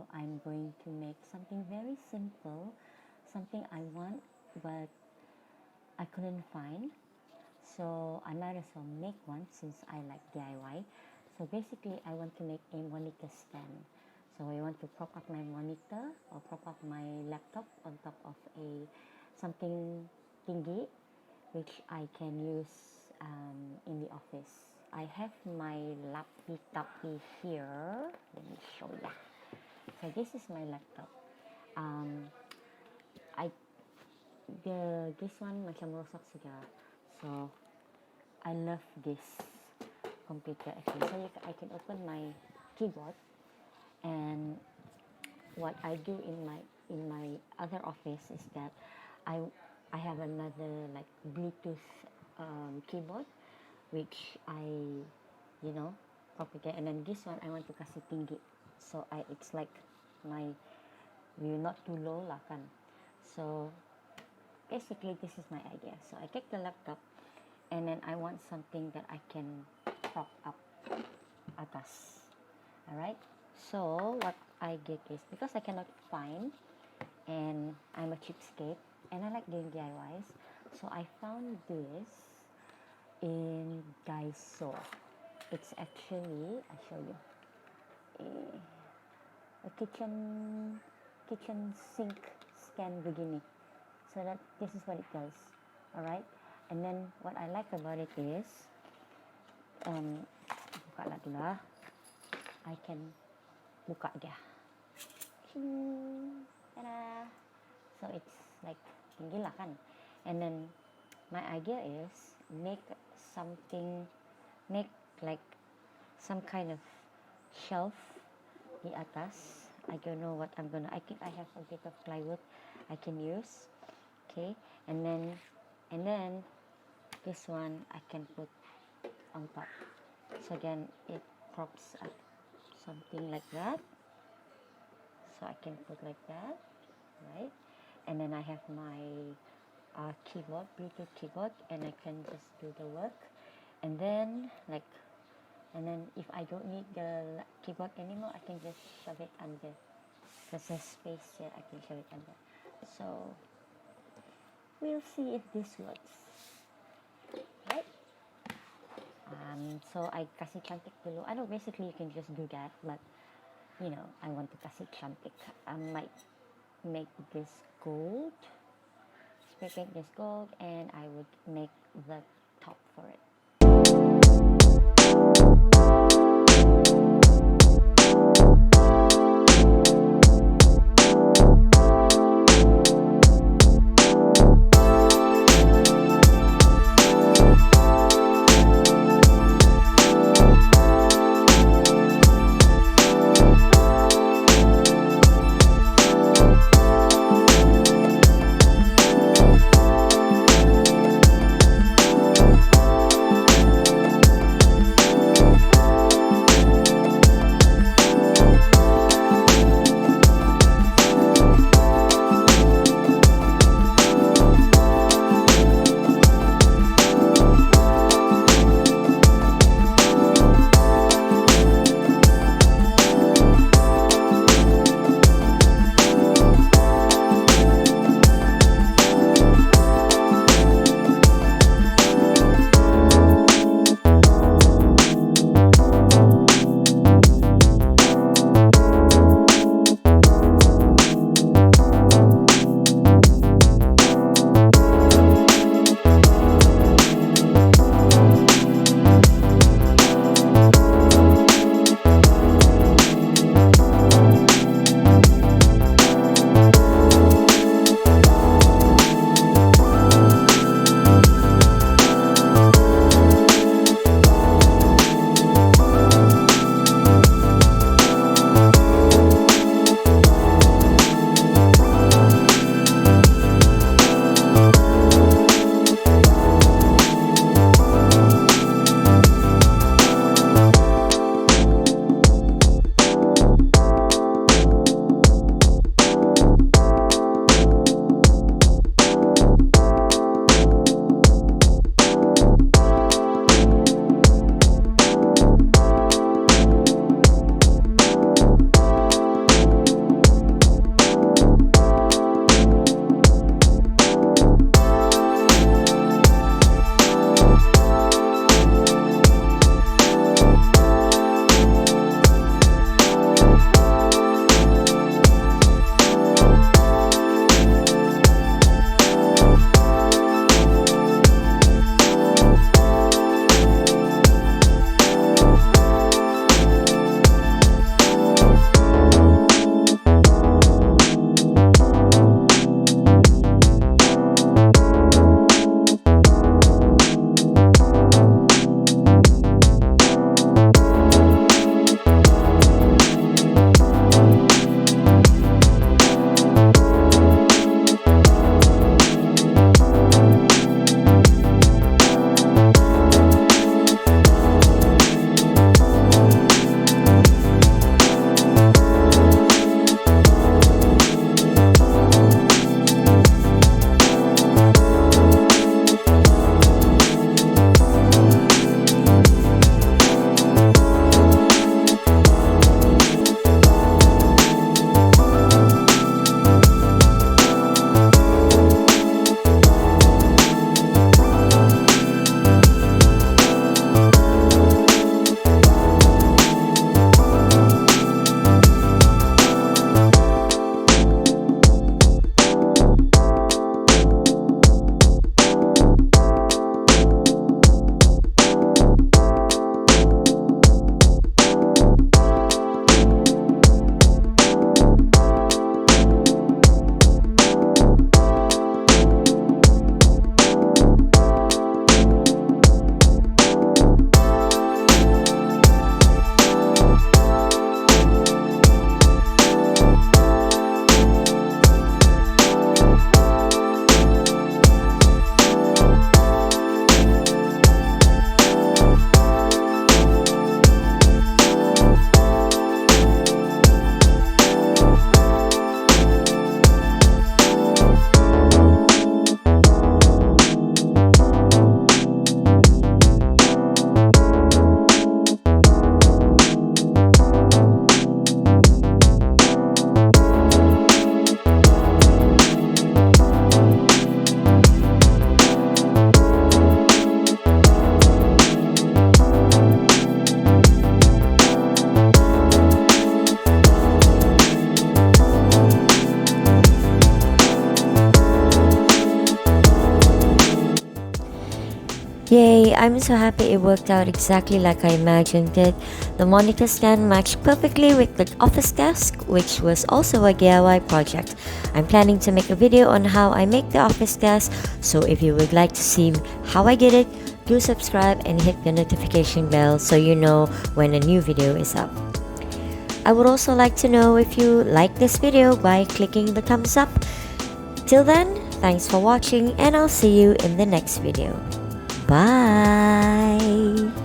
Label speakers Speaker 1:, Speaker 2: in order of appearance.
Speaker 1: video, I'm going to make something very simple, something I want but I couldn't find. So I might as well make one since I like DIY. So basically I want to make a monitor stand. So I want to prop up my monitor or prop up my laptop on top of a something thingy which I can use in the office. I have my laptop here. Let me show you. So this is my laptop. This one macam rosak sudah. So I love this computer actually. So I can open my keyboard, and what I do in my other office is that I have another like Bluetooth keyboard which I propagate, and then this one I want to kasih tinggi, so it's like my view not too low lah kan. So basically this is my idea. So I take the laptop and then I want something that I can prop up atas. Alright, so what I did is, because I cannot find and I'm a cheapskate and I like doing DIYs, so I found this in Daiso. It's actually, I show you, a kitchen sink stand begini. So that this is what it does. Alright, and then what I like about it is buka lah dulu lah. I can buka dia. Ta-da! So it's like tinggi lah kan. And then my idea is make like some kind of shelf di atas. I don't know what I'm gonna. I think I have a bit of plywood I can use. Okay, and then this one I can put on top. So then it props up something like that. So I can put like that, right? And then I have my keyboard, Bluetooth keyboard, and I can just do the work. And then if I don't need the keyboard anymore, I can just shove it under. Because there's space here, I can shove it under. So we'll see if this works, right? So I kasih cantik dulu. I know basically you can just do that, but I want to kasih cantik. I might make this gold, make this gold, and I would make the top for it. Yay, I'm so happy it worked out exactly like I imagined it. The monitor stand matched perfectly with the office desk, which was also a DIY project. I'm planning to make a video on how I make the office desk, so if you would like to see how I did it, do subscribe and hit the notification bell so you know when a new video is up. I would also like to know if you like this video by clicking the thumbs up. Till then, thanks for watching and I'll see you in the next video. Bye!